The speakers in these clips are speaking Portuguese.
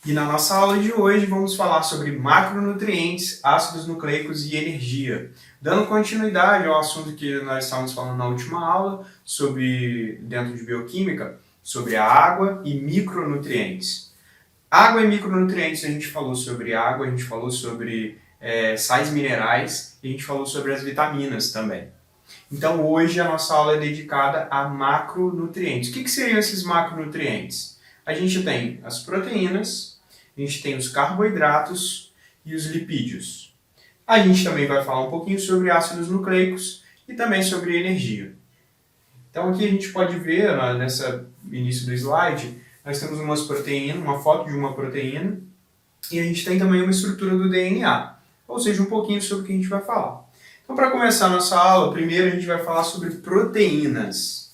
E na nossa aula de hoje vamos falar sobre macronutrientes, ácidos nucleicos e energia. Dando continuidade ao assunto que nós estávamos falando na última aula, sobre, dentro de bioquímica, sobre a água e micronutrientes. Água e micronutrientes, a gente falou sobre água, a gente falou sobre sais minerais e a gente falou sobre as vitaminas também. Então hoje a nossa aula é dedicada a macronutrientes. O que seriam esses macronutrientes? A gente tem as proteínas, a gente tem os carboidratos e os lipídios. A gente também vai falar um pouquinho sobre ácidos nucleicos e também sobre energia. Então aqui a gente pode ver, nesse início do slide, nós temos umas proteínas, uma foto de uma proteína, e a gente tem também uma estrutura do DNA, ou seja, um pouquinho sobre o que a gente vai falar. Então, para começar a nossa aula, primeiro a gente vai falar sobre proteínas.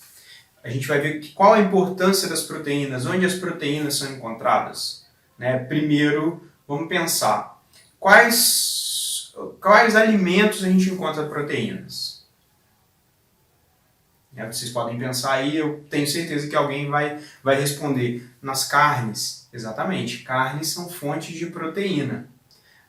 A gente vai ver qual a importância das proteínas, onde as proteínas são encontradas. Primeiro, vamos pensar, quais alimentos a gente encontra proteínas? Vocês podem pensar aí, eu tenho certeza que alguém vai responder. Nas carnes, exatamente, carnes são fontes de proteína.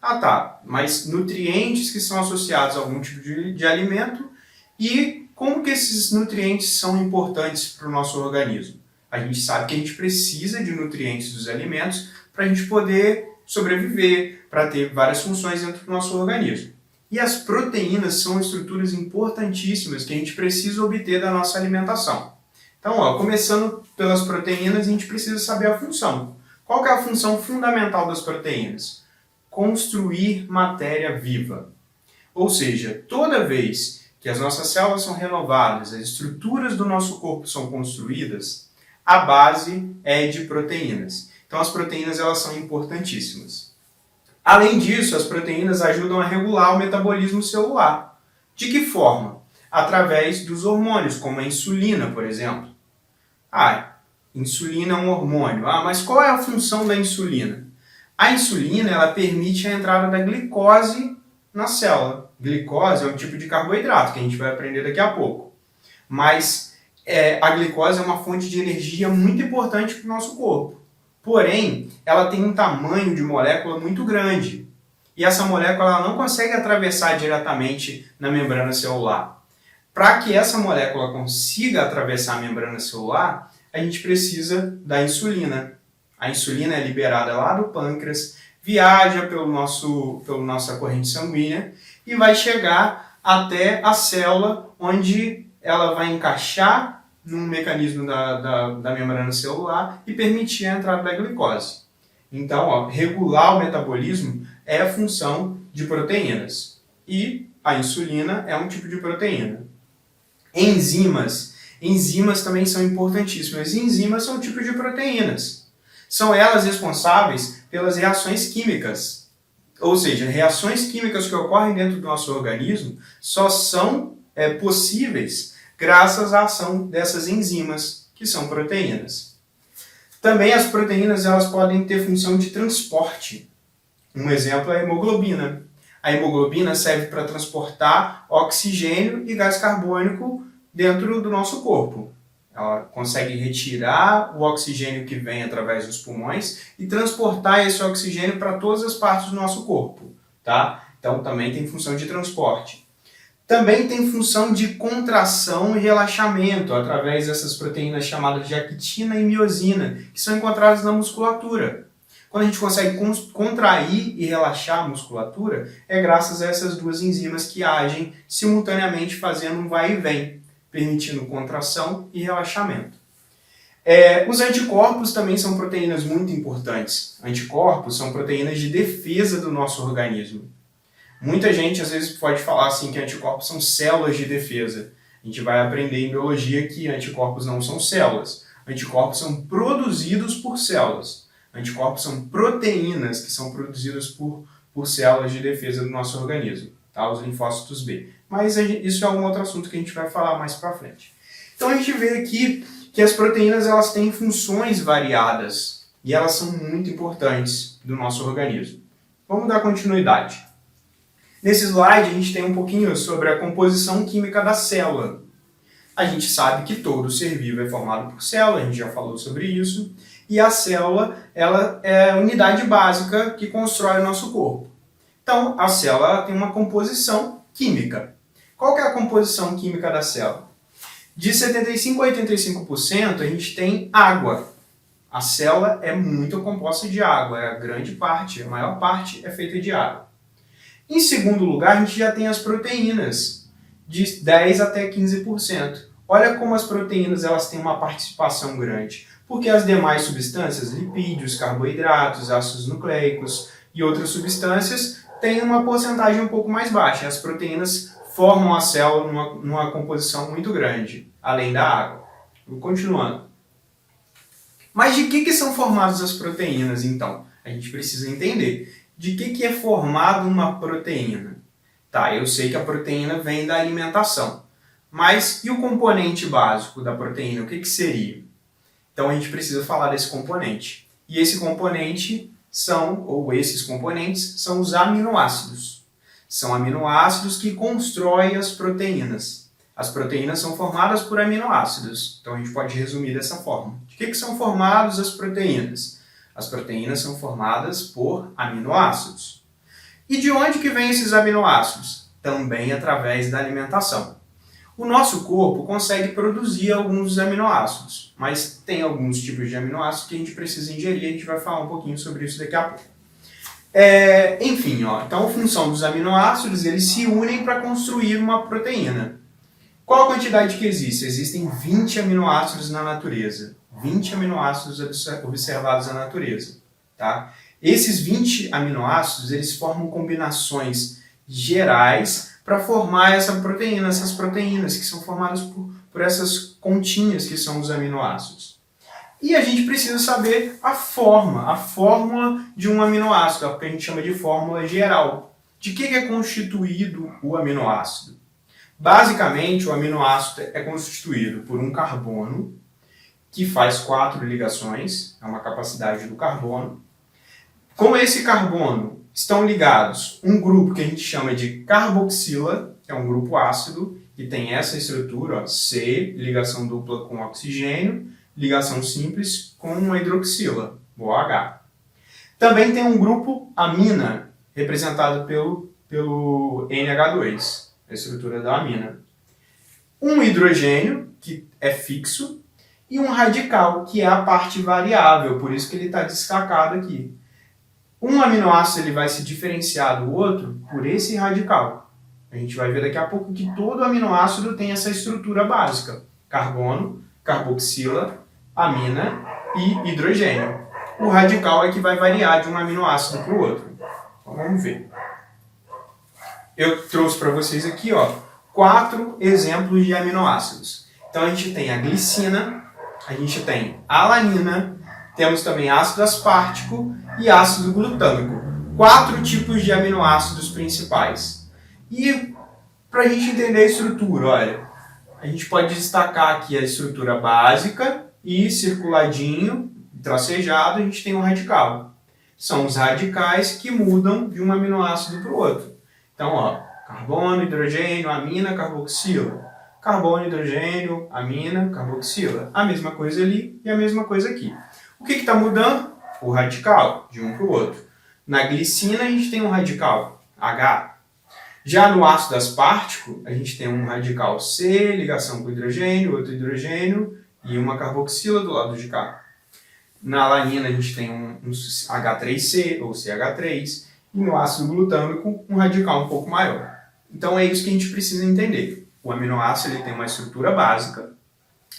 Ah tá, mas nutrientes que são associados a algum tipo de alimento e como que esses nutrientes são importantes para o nosso organismo? A gente sabe que a gente precisa de nutrientes dos alimentos para a gente poder sobreviver, para ter várias funções dentro do nosso organismo. E as proteínas são estruturas importantíssimas que a gente precisa obter da nossa alimentação. Então, começando pelas proteínas, a gente precisa saber a função. Qual que é a função fundamental das proteínas? Construir matéria viva. Ou seja, toda vez que as nossas células são renovadas, as estruturas do nosso corpo são construídas, a base é de proteínas. Então as proteínas elas são importantíssimas. Além disso, as proteínas ajudam a regular o metabolismo celular. De que forma? Através dos hormônios, como a insulina, por exemplo. Insulina é um hormônio. Mas qual é a função da insulina? A insulina ela permite a entrada da glicose na célula. Glicose é um tipo de carboidrato, que a gente vai aprender daqui a pouco. Mas a glicose é uma fonte de energia muito importante para o nosso corpo. Porém, ela tem um tamanho de molécula muito grande. E essa molécula ela não consegue atravessar diretamente na membrana celular. Para que essa molécula consiga atravessar a membrana celular, a gente precisa da insulina. A insulina é liberada lá do pâncreas, viaja pela nossa corrente sanguínea e vai chegar até a célula, onde ela vai encaixar num mecanismo da membrana celular e permitir a entrada da glicose. Então, regular o metabolismo é a função de proteínas. E a insulina é um tipo de proteína. Enzimas também são importantíssimas. Enzimas são um tipo de proteínas. São elas responsáveis pelas reações químicas. Ou seja, reações químicas que ocorrem dentro do nosso organismo só são possíveis graças à ação dessas enzimas, que são proteínas. Também as proteínas elas podem ter função de transporte. Um exemplo é a hemoglobina. A hemoglobina serve para transportar oxigênio e gás carbônico dentro do nosso corpo. Ela consegue retirar o oxigênio que vem através dos pulmões e transportar esse oxigênio para todas as partes do nosso corpo. Tá? Então também tem função de transporte. Também tem função de contração e relaxamento através dessas proteínas chamadas de actina e miosina, que são encontradas na musculatura. Quando a gente consegue contrair e relaxar a musculatura, é graças a essas duas enzimas que agem simultaneamente fazendo um vai e vem, permitindo contração e relaxamento. Os anticorpos também são proteínas muito importantes. Anticorpos são proteínas de defesa do nosso organismo. Muita gente às vezes pode falar assim que anticorpos são células de defesa. A gente vai aprender em biologia que anticorpos não são células. Anticorpos são produzidos por células. Anticorpos são proteínas que são produzidas por células de defesa do nosso organismo, tá? Os linfócitos B. Mas isso é um outro assunto que a gente vai falar mais para frente. Então a gente vê aqui que as proteínas elas têm funções variadas e elas são muito importantes do nosso organismo. Vamos dar continuidade. Nesse slide a gente tem um pouquinho sobre a composição química da célula. A gente sabe que todo ser vivo é formado por célula, a gente já falou sobre isso, e a célula ela é a unidade básica que constrói o nosso corpo. Então, a célula tem uma composição química. Qual que é a composição química da célula? De 75% a 85% a gente tem água. A célula é muito composta de água, a grande parte, a maior parte é feita de água. Em segundo lugar, a gente já tem as proteínas, de 10 até 15%. Olha como as proteínas elas têm uma participação grande, porque as demais substâncias, lipídios, carboidratos, ácidos nucleicos e outras substâncias, têm uma porcentagem um pouco mais baixa. As proteínas formam a célula numa composição muito grande, além da água. Continuando. Mas de que são formadas as proteínas, então? A gente precisa entender. De que é formada uma proteína? Tá, eu sei que a proteína vem da alimentação. Mas e o componente básico da proteína? O que seria? Então a gente precisa falar desse componente. E esse componente esses componentes são os aminoácidos. São aminoácidos que constroem as proteínas. As proteínas são formadas por aminoácidos. Então a gente pode resumir dessa forma. De que são formadas as proteínas? As proteínas são formadas por aminoácidos. E de onde que vêm esses aminoácidos? Também através da alimentação. O nosso corpo consegue produzir alguns dos aminoácidos, mas tem alguns tipos de aminoácidos que a gente precisa ingerir, a gente vai falar um pouquinho sobre isso daqui a pouco. Então a função dos aminoácidos, eles se unem para construir uma proteína. Qual a quantidade que existe? Existem 20 aminoácidos na natureza. 20 aminoácidos observados na natureza. Tá? Esses 20 aminoácidos, eles formam combinações gerais para formar essas proteínas que são formadas por essas continhas que são os aminoácidos. E a gente precisa saber a fórmula de um aminoácido, é o que a gente chama de fórmula geral. De que é constituído o aminoácido? Basicamente, o aminoácido é constituído por um carbono, que faz 4 ligações, é uma capacidade do carbono. Com esse carbono estão ligados um grupo que a gente chama de carboxila, que é um grupo ácido, que tem essa estrutura, C, ligação dupla com oxigênio, ligação simples com uma hidroxila, OH. Também tem um grupo amina, representado pelo NH2, a estrutura da amina. Um hidrogênio, que é fixo, e um radical, que é a parte variável, por isso que ele está destacado aqui. Um aminoácido ele vai se diferenciar do outro por esse radical. A gente vai ver daqui a pouco que todo aminoácido tem essa estrutura básica. Carbono, carboxila, amina e hidrogênio. O radical é que vai variar de um aminoácido para o outro. Então vamos ver. Eu trouxe para vocês aqui 4 exemplos de aminoácidos. Então a gente tem a glicina, a gente tem a alanina, temos também ácido aspartico e ácido glutâmico. 4 tipos de aminoácidos principais. E para a gente entender a estrutura, olha, a gente pode destacar aqui a estrutura básica e circuladinho, tracejado, a gente tem um radical. São os radicais que mudam de um aminoácido para o outro. Então, carbono, hidrogênio, amina, carboxila. Carbono, hidrogênio, amina, carboxila. A mesma coisa ali e a mesma coisa aqui. O que está mudando? O radical, de um para o outro. Na glicina, a gente tem um radical, H. Já no ácido aspartico, a gente tem um radical C, ligação com hidrogênio, outro hidrogênio e uma carboxila do lado de cá. Na alanina, a gente tem um H3C, ou CH3, e no ácido glutâmico, um radical um pouco maior. Então é isso que a gente precisa entender. O aminoácido ele tem uma estrutura básica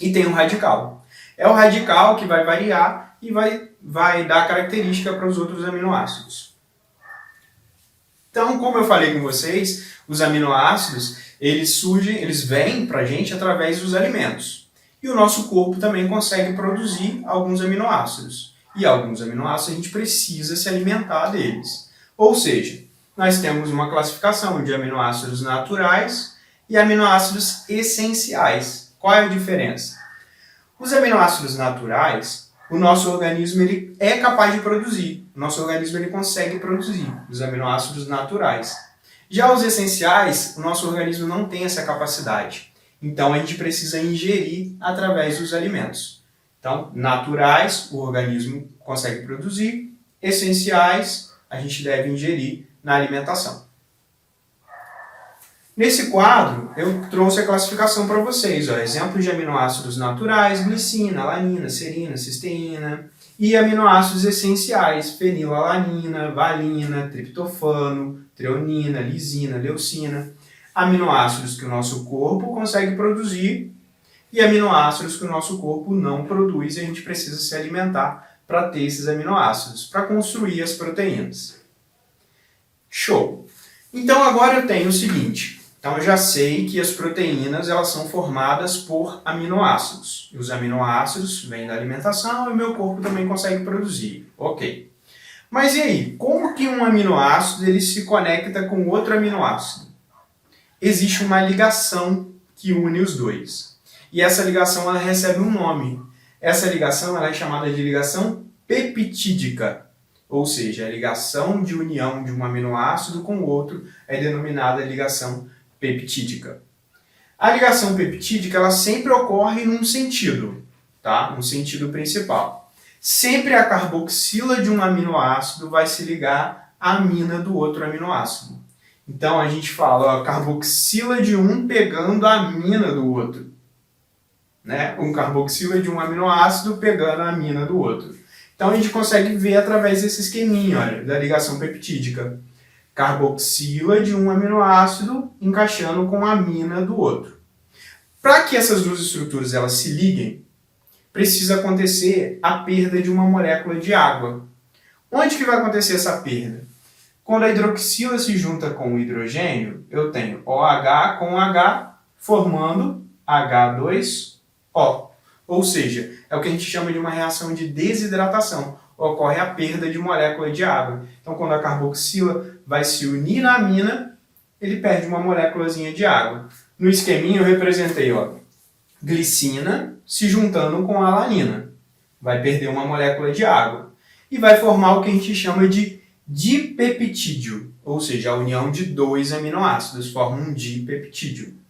e tem um radical. É o radical que vai variar e vai dar característica para os outros aminoácidos. Então, como eu falei com vocês, os aminoácidos eles vêm para a gente através dos alimentos. E o nosso corpo também consegue produzir alguns aminoácidos. E alguns aminoácidos a gente precisa se alimentar deles. Ou seja, nós temos uma classificação de aminoácidos naturais e aminoácidos essenciais. Qual é a diferença? Os aminoácidos naturais, o nosso organismo ele é capaz de produzir. O nosso organismo ele consegue produzir os aminoácidos naturais. Já os essenciais, o nosso organismo não tem essa capacidade. Então a gente precisa ingerir através dos alimentos. Então, naturais, o organismo consegue produzir, essenciais, a gente deve ingerir na alimentação. Nesse quadro, eu trouxe a classificação para vocês. Exemplos de aminoácidos naturais: glicina, alanina, serina, cisteína. E aminoácidos essenciais: fenilalanina, valina, triptofano, treonina, lisina, leucina. Aminoácidos que o nosso corpo consegue produzir e aminoácidos que o nosso corpo não produz e a gente precisa se alimentar para ter esses aminoácidos, para construir as proteínas. Show! Então agora eu tenho o seguinte. Então eu já sei que as proteínas elas são formadas por aminoácidos. E os aminoácidos vêm da alimentação e o meu corpo também consegue produzir. Ok. Mas e aí? Como que um aminoácido ele se conecta com outro aminoácido? Existe uma ligação que une os dois. E essa ligação ela recebe um nome. Essa ligação ela é chamada de ligação peptídica. Ou seja, a ligação de união de um aminoácido com o outro é denominada ligação peptídica. A ligação peptídica ela sempre ocorre num sentido, tá? Um sentido principal. Sempre a carboxila de um aminoácido vai se ligar à amina do outro aminoácido. Então a gente fala a carboxila de um pegando a amina do outro. Né? Um carboxila de um aminoácido pegando a amina do outro. Então a gente consegue ver através desse esqueminha, olha, da ligação peptídica. Carboxila de um aminoácido encaixando com a amina do outro. Para que essas duas estruturas elas se liguem, precisa acontecer a perda de uma molécula de água. Onde que vai acontecer essa perda? Quando a hidroxila se junta com o hidrogênio, eu tenho OH com H formando H2O. Ou seja, é o que a gente chama de uma reação de desidratação. Ocorre a perda de molécula de água. Então, quando a carboxila vai se unir na amina, ele perde uma moléculazinha de água. No esqueminha eu representei glicina se juntando com a alanina. Vai perder uma molécula de água. E vai formar o que a gente chama de dipeptídeo. Ou seja, a união de dois aminoácidos forma um dipeptídeo.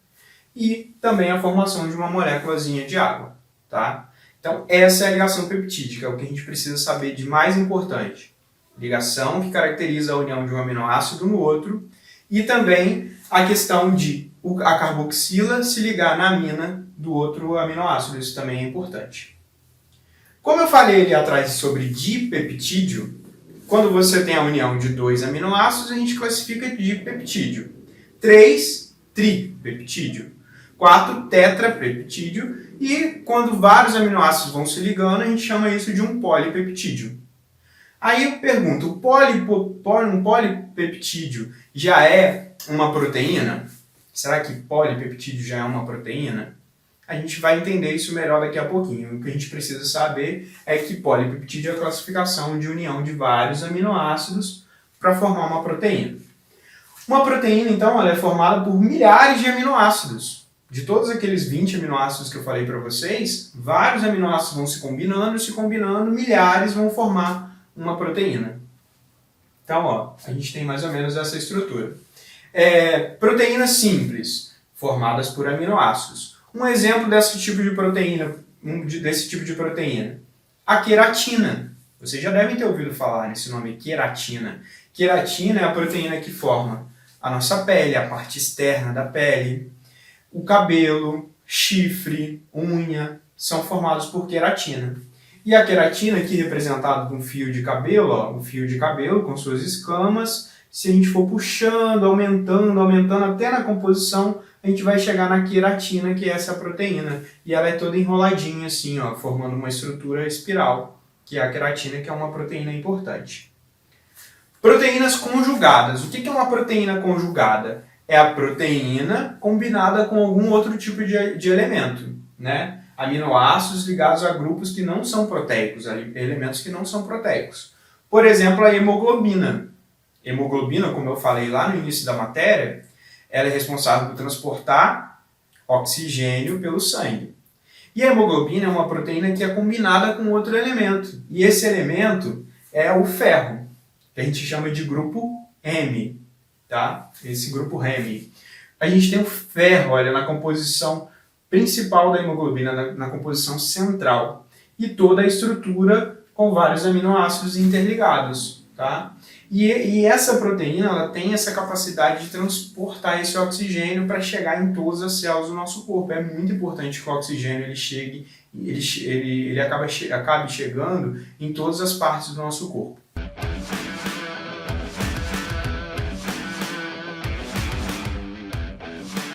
E também a formação de uma moléculazinha de água. Tá? Então, essa é a ligação peptídica, é o que a gente precisa saber de mais importante. Ligação que caracteriza a união de um aminoácido no outro e também a questão de a carboxila se ligar na amina do outro aminoácido, isso também é importante. Como eu falei ali atrás sobre dipeptídeo, quando você tem a união de dois aminoácidos, a gente classifica de dipeptídeo. 3, tripeptídeo. 4, tetrapeptídeo. E quando vários aminoácidos vão se ligando, a gente chama isso de um polipeptídeo. Aí eu pergunto, um polipeptídeo já é uma proteína? Será que polipeptídeo já é uma proteína? A gente vai entender isso melhor daqui a pouquinho. O que a gente precisa saber é que polipeptídeo é a classificação de união de vários aminoácidos para formar uma proteína. Uma proteína, então, ela é formada por milhares de aminoácidos. De todos aqueles 20 aminoácidos que eu falei para vocês, vários aminoácidos vão se combinando, milhares vão formar uma proteína. Então, a gente tem mais ou menos essa estrutura. Proteínas simples, formadas por aminoácidos. Um exemplo desse tipo de proteína, a queratina. Vocês já devem ter ouvido falar nesse nome, queratina. Queratina é a proteína que forma a nossa pele, a parte externa da pele. O cabelo, chifre, unha, são formados por queratina. E a queratina, aqui representada com um fio de cabelo, um fio de cabelo com suas escamas, se a gente for puxando, aumentando até na composição, a gente vai chegar na queratina, que é essa proteína. E ela é toda enroladinha assim, formando uma estrutura espiral, que é a queratina, que é uma proteína importante. Proteínas conjugadas. O que é uma proteína conjugada? É a proteína combinada com algum outro tipo de elemento, né? Aminoácidos ligados a grupos que não são proteicos, elementos que não são proteicos. Por exemplo, a hemoglobina. Hemoglobina, como eu falei lá no início da matéria, ela é responsável por transportar oxigênio pelo sangue. E a hemoglobina é uma proteína que é combinada com outro elemento. E esse elemento é o ferro, que a gente chama de grupo Heme. Tá? Esse grupo Heme. A gente tem o ferro, olha, na composição principal da hemoglobina, na composição central. e toda a estrutura com vários aminoácidos interligados, tá? E essa proteína ela tem essa capacidade de transportar esse oxigênio para chegar em todas as células do nosso corpo. É muito importante que o oxigênio ele chegue, acabe chegando em todas as partes do nosso corpo.